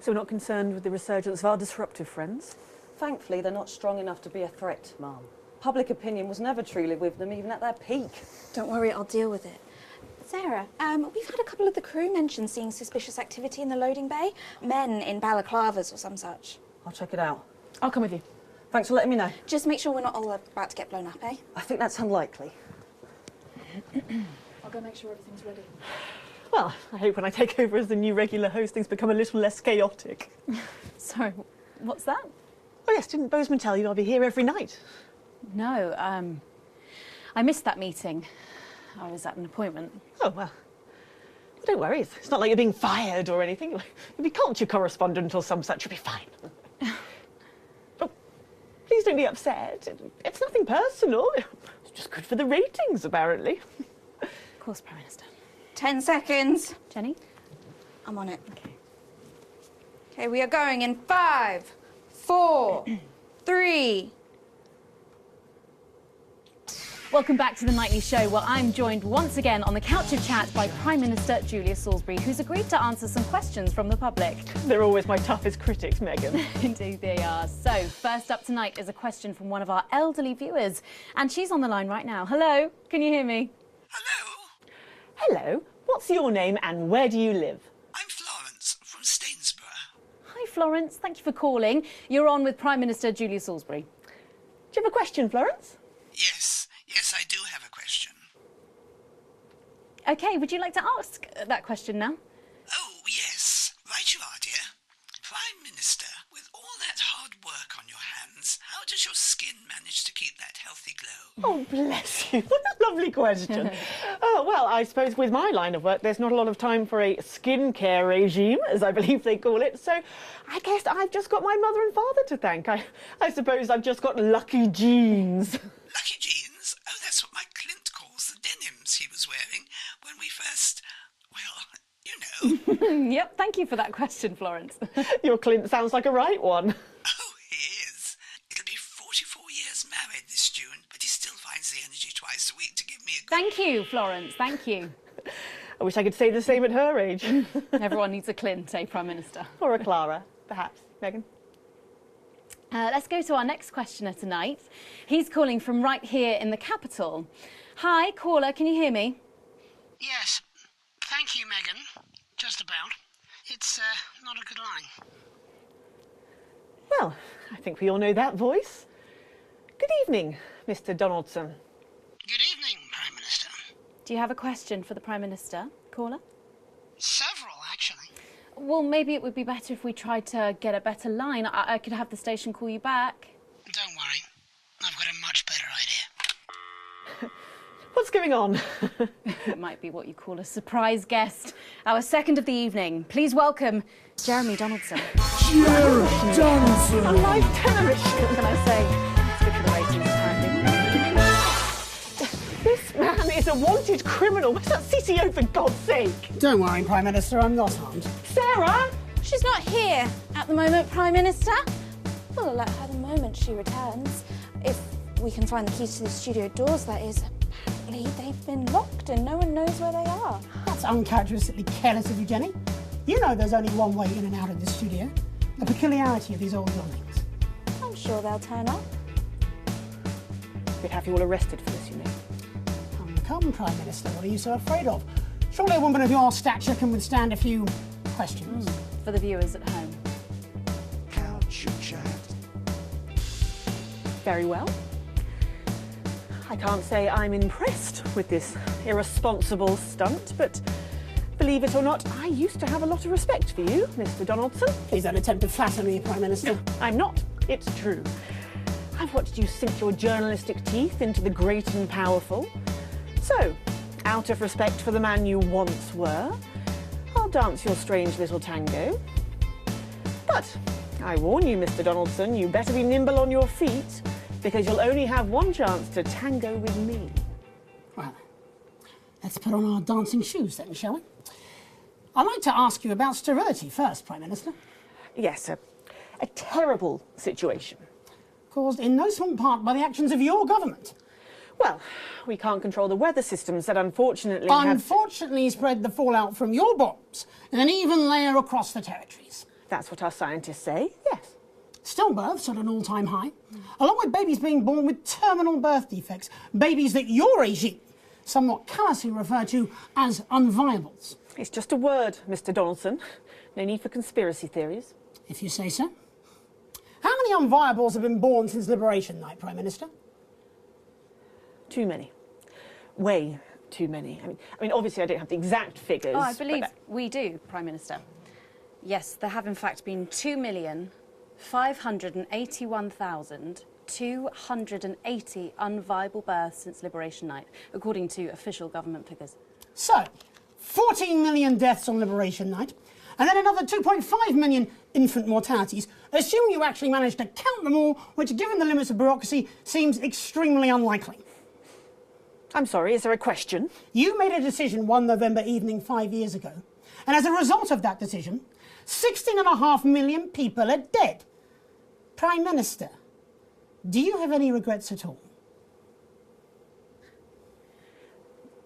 So we're not concerned with the resurgence of our disruptive friends? Thankfully, they're not strong enough to be a threat, Mum. Public opinion was never truly with them, even at their peak. Don't worry, I'll deal with it. Sarah, we've had a couple of the crew mention seeing suspicious activity in the loading bay. Men in balaclavas or some such. I'll check it out. I'll come with you. Thanks for letting me know. Just make sure we're not all about to get blown up, eh? I think that's unlikely. I'll go make sure everything's ready. Well, I hope when I take over as the new regular host, things become a little less chaotic. Sorry, what's that? Oh yes, didn't Bozeman tell you I'll be here every night? No, I missed that meeting. I was at an appointment. Oh, well, don't worry. It's not like you're being fired or anything. You'll be culture correspondent or some such. You'll be fine. Oh, please don't be upset. It's nothing personal. It's just good for the ratings, apparently. Of course, Prime Minister. 10 seconds. Jenny? I'm on it. Okay. Okay, we are going in 5, 4, 3... Welcome back to The Nightly Show, where I'm joined once again on the couch of chat by Prime Minister Julia Salisbury, who's agreed to answer some questions from the public. They're always my toughest critics, Meghan. Indeed they are. So, first up tonight is a question from one of our elderly viewers, and she's on the line right now. Hello, can you hear me? Hello, Hello, what's your name and where do you live? I'm Florence from Stainsborough. Hi, Florence. Thank you for calling. You're on with Prime Minister Julia Salisbury. Do you have a question, Florence? Yes, I do have a question. OK, would you like to ask that question now? Oh, yes. Right you are, dear. Prime Minister, with all that hard work on your hands, how does your skin manage to keep that healthy glow? Oh, bless you. What a lovely question. Oh, well, I suppose with my line of work, there's not a lot of time for a skincare regime, as I believe they call it. So I guess I've just got my mother and father to thank. I suppose I've just got lucky genes. Lucky jeans? Oh, that's what my Clint calls the denims he was wearing when we first... well, you know. Yep, thank you for that question, Florence. Your Clint sounds like a right one. Oh, he is. It'll be 44 years married this June, but he still finds the energy twice a week to give me a... Thank you, Florence, thank you. I wish I could say the same at her age. Everyone needs a Clint, eh, Prime Minister? Or a Clara, perhaps. Meghan? Let's go to our next questioner tonight. He's calling from right here in the capital. Hi, caller, can you hear me? Yes. Thank you, Meghan. Just about. It's not a good line. Well, I think we all know that voice. Good evening, Mr. Donaldson. Good evening, Prime Minister. Do you have a question for the Prime Minister, caller? Several, actually. Well, maybe it would be better if we tried to get a better line. I could have the station call you back. Don't worry. I've got a much better idea. What's going on? It might be what you call a surprise guest. Our second of the evening. Please welcome Jeremy Donaldson. Jeremy Donaldson! On live television. What can I say? It's good for the ratings, apparently. This man is a wanted criminal. Where's that CCO, for God's sake? Don't worry, Prime Minister, I'm not harmed. Sarah? She's not here at the moment, Prime Minister. We'll let her the moment she returns. If we can find the keys to the studio doors, that is. Apparently, they've been locked and no one knows where they are. That's uncharacteristically careless of you, Jenny. You know there's only one way in and out of this studio. A peculiarity of these old buildings. I'm sure they'll turn up. We'd have you all arrested for this, you know. Come, Prime Minister, what are you so afraid of? Surely a woman of your stature can withstand a few questions. For the viewers at home. Couch chat. Very well. I can't say I'm impressed with this irresponsible stunt, but believe it or not, I used to have a lot of respect for you, Mr. Donaldson. Please don't attempt to flatter me, Prime Minister. I'm not. It's true. I've watched you sink your journalistic teeth into the great and powerful. So, out of respect for the man you once were, I'll dance your strange little tango. But I warn you, Mr. Donaldson, you better be nimble on your feet, because you'll only have one chance to tango with me. Well, let's put on our dancing shoes then, shall we? I'd like to ask you about sterility first, Prime Minister. Yes, a terrible situation. Caused in no small part by the actions of your government. Well, we can't control the weather systems that Unfortunately spread the fallout from your bombs in an even layer across the territories. That's what our scientists say, yes. Stillbirths at an all-time high, along with babies being born with terminal birth defects, babies that your regime somewhat callously refer to as unviables. It's just a word, Mr. Donaldson. No need for conspiracy theories. If you say so. How many unviables have been born since Liberation Night, Prime Minister? Too many. Way too many. I mean, obviously I don't have the exact figures. Oh, I believe we do, Prime Minister. Yes, there have in fact been 2,581,280 unviable births since Liberation Night, according to official government figures. So, 14 million deaths on Liberation Night, and then another 2.5 million infant mortalities, assuming you actually managed to count them all, which, given the limits of bureaucracy, seems extremely unlikely. I'm sorry, is there a question? You made a decision one November evening 5 years ago, and as a result of that decision, 16.5 million people are dead. Prime Minister, do you have any regrets at all?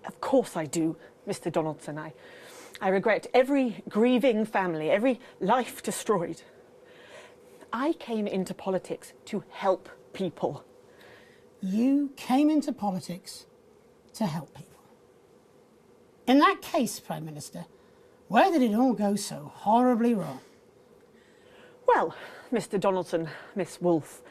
Of course I do, Mr. Donaldson. I regret every grieving family, every life destroyed. I came into politics to help people. You came into politics to help people. In that case, Prime Minister, where did it all go so horribly wrong? Well, Mr. Donaldson, Miss Wolfe,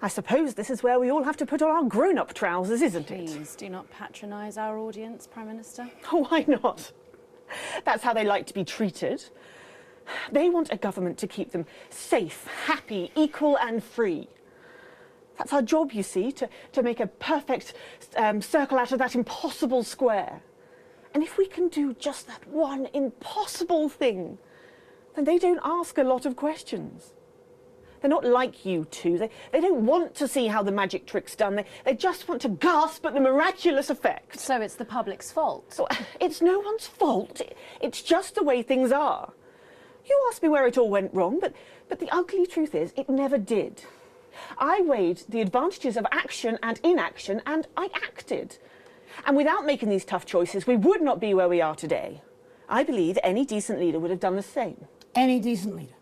I suppose this is where we all have to put on our grown-up trousers, isn't it? Please do not patronise our audience, Prime Minister. Oh, why not? That's how they like to be treated. They want a government to keep them safe, happy, equal and free. That's our job, you see, to make a perfect circle out of that impossible square. And if we can do just that one impossible thing, then they don't ask a lot of questions. They're not like you two. They don't want to see how the magic trick's done. They just want to gasp at the miraculous effect. So it's the public's fault? So, it's no one's fault. It's just the way things are. You asked me where it all went wrong, but the ugly truth is it never did. I weighed the advantages of action and inaction, and I acted. And without making these tough choices, we would not be where we are today. I believe any decent leader would have done the same. Any decent leader?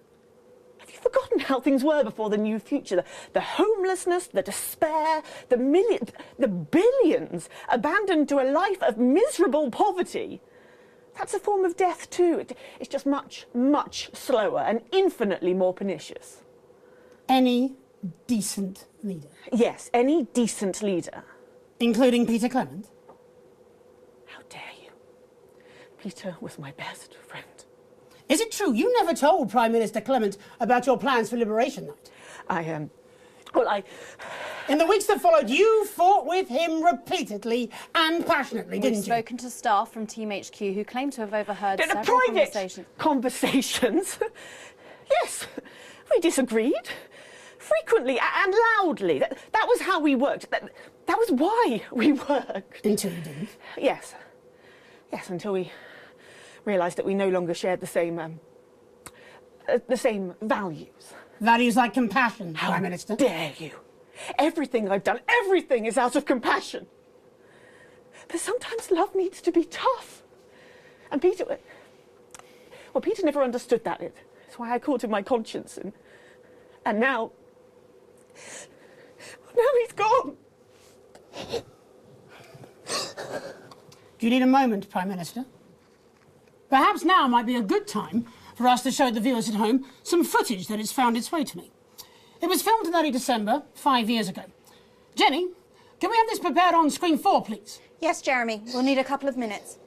Have you forgotten how things were before the new future? The homelessness, the despair, the billions abandoned to a life of miserable poverty. That's a form of death too. It's just much, much slower and infinitely more pernicious. Any decent leader? Yes, any decent leader. Including Peter Clement? How dare you? Peter was my best friend. Is it true you never told Prime Minister Clement about your plans for Liberation Night? In the weeks that followed, you fought with him repeatedly and passionately, didn't you? We've spoken to staff from Team HQ who claim to have overheard several private conversations. Yes, we disagreed. Frequently and loudly. That was how we worked. That was why we worked. Until you didn't? Yes. Yes, until we realised that we no longer shared the same values. Values like compassion, Prime Minister. How dare you? Everything I've done, everything is out of compassion. But sometimes love needs to be tough. And Peter never understood that. That's why I called him my conscience. And now he's gone. Do you need a moment, Prime Minister? Perhaps now might be a good time for us to show the viewers at home some footage that has found its way to me. It was filmed in early December, 5 years ago. Jenny, can we have this prepared on screen 4, please? Yes, Jeremy. We'll need a couple of minutes.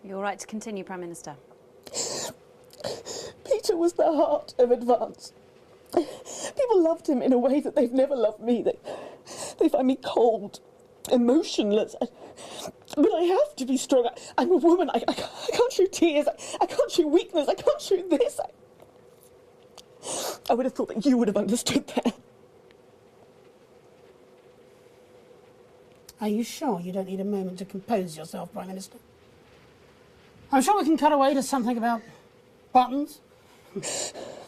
You're right to continue, Prime Minister. Peter was the heart of Advance. People loved him in a way that they've never loved me. They find me cold, emotionless. But I have to be strong. I'm a woman. I can't show tears. I can't show weakness. I can't show this. I would have thought that you would have understood that. Are you sure you don't need a moment to compose yourself, Prime Minister? I'm sure we can cut away to something about buttons.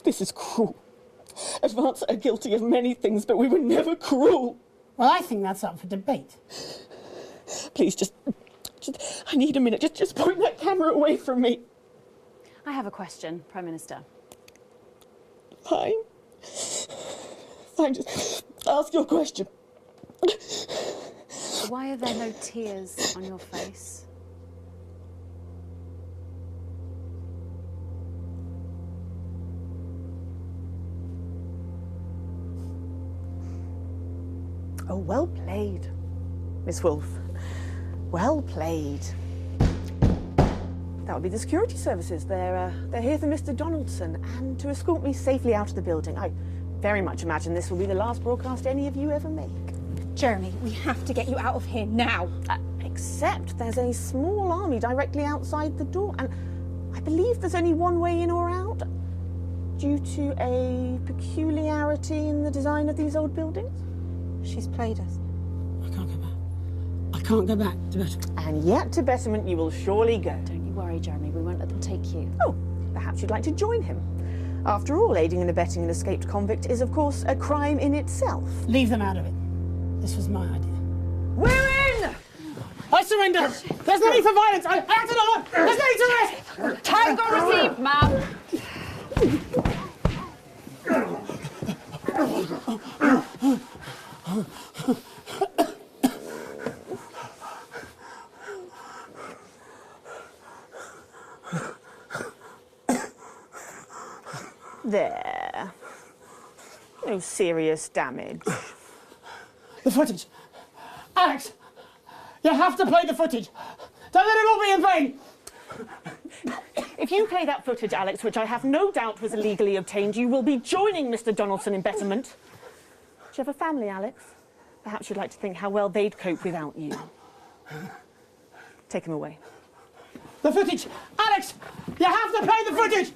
This is cruel. Advance are guilty of many things, but we were never cruel. Well, I think that's up for debate. Please, just I need a minute. Just point that camera away from me. I have a question, Prime Minister. Fine. Fine, just ask your question. Why are there no tears on your face? Oh, well played, Miss Wolfe. Well played. That would be the security services. They're here for Mr. Donaldson and to escort me safely out of the building. I very much imagine this will be the last broadcast any of you ever make. Jeremy, we have to get you out of here now. Except there's a small army directly outside the door, and I believe there's only one way in or out, due to a peculiarity in the design of these old buildings. She's played us. I can't go back. I can't go back to Betterment. And yet to Betterment you will surely go. Don't you worry, Jeremy, we won't let them take you. Oh, perhaps you'd like to join him. After all, aiding and abetting an escaped convict is, of course, a crime in itself. Leave them out of it. This was my idea. We're in! I surrender! There's no need for violence! I acted alone! There's no need to rest! Tango received, ma'am. There. No serious damage. The footage. Alex, you have to play the footage. Don't let it all be in vain. If you play that footage, Alex, which I have no doubt was illegally obtained, you will be joining Mr. Donaldson in Betterment. Do you have a family, Alex? Perhaps you'd like to think how well they'd cope without you. Take him away. The footage. Alex, you have to play the footage.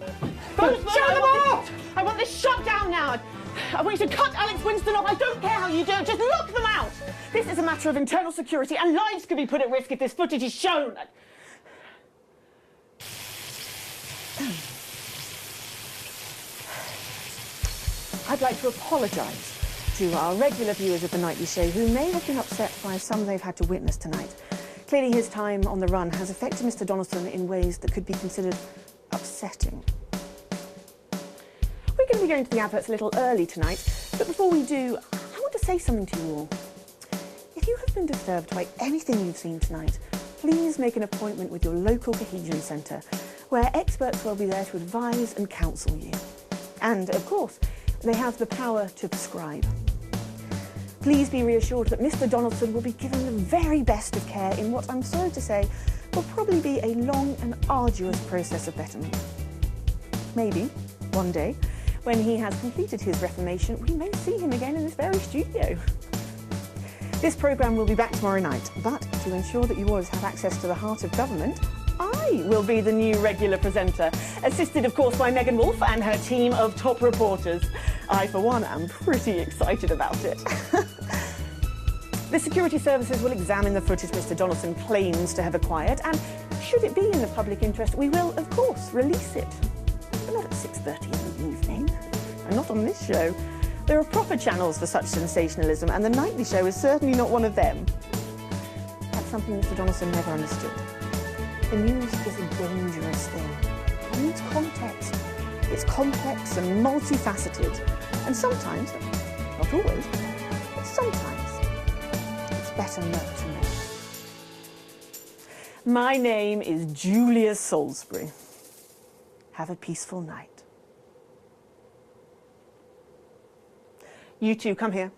Shut them off! I want this shut down now. I want you to cut Alex Winston off. I don't care how you do it. Just lock them out. This is a matter of internal security, and lives could be put at risk if this footage is shown. I'd like to apologise to our regular viewers of The Nightly Show who may have been upset by some they've had to witness tonight. Clearly his time on the run has affected Mr. Donaldson in ways that could be considered upsetting. We're going to be going to the adverts a little early tonight, but before we do, I want to say something to you all. If you have been disturbed by anything you've seen tonight, please make an appointment with your local cohesion centre, where experts will be there to advise and counsel you. And, of course, they have the power to prescribe. Please be reassured that Mr. Donaldson will be given the very best of care in what I'm sorry to say will probably be a long and arduous process of betterment. Maybe, one day, when he has completed his reformation, we may see him again in this very studio. This programme will be back tomorrow night, but to ensure that you always have access to the heart of government, I will be the new regular presenter, assisted, of course, by Megan Wolfe and her team of top reporters. I, for one, am pretty excited about it. The security services will examine the footage Mr. Donaldson claims to have acquired, and should it be in the public interest, we will, of course, release it. But not at 6:30 in the evening, and not on this show. There are proper channels for such sensationalism, and The Nightly Show is certainly not one of them. That's something Mr. Donaldson never understood. The news is a dangerous thing. It needs context. It's complex and multifaceted. And sometimes, not always, but sometimes, it's better not to know. My name is Julia Salisbury. Have a peaceful night. You two, come here.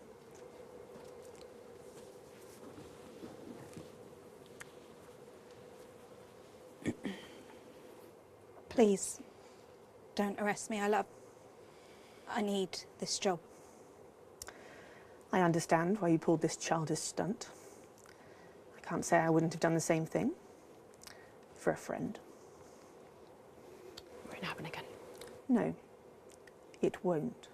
Please, don't arrest me. I need this job. I understand why you pulled this childish stunt. I can't say I wouldn't have done the same thing. For a friend. Won't happen again. No, it won't.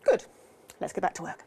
Good. Let's get back to work.